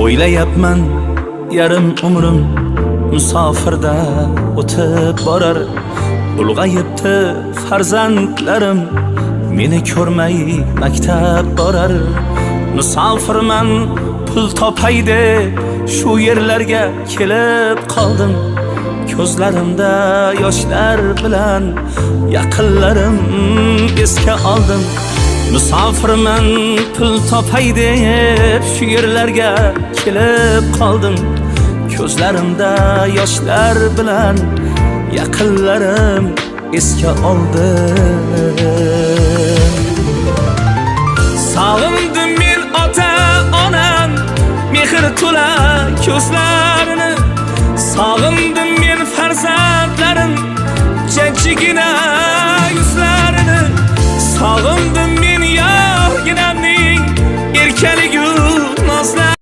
O'ylayapman yarim umrim musofirda o'tib borar. Ulg'ayibdi farzandlarim, meni ko'rmay maktab borar. Musofirman pul topay deb shu yerlarga kelib qoldim. Ko'zlarimda yoshlar bilan yaqinlarim esga oldim. Musofirman pul topay deb shu yerlarga kelib qoldim. Ko'zlarimda yoshlar bilan yaqinlarim esga oldim. Sog'indim men ota onam mehr to'la ko'zlarini. Sog'indim men farzandlarim jajjigina yuzlarini. Sog'indim men yorginamning erkaligu nozlarini.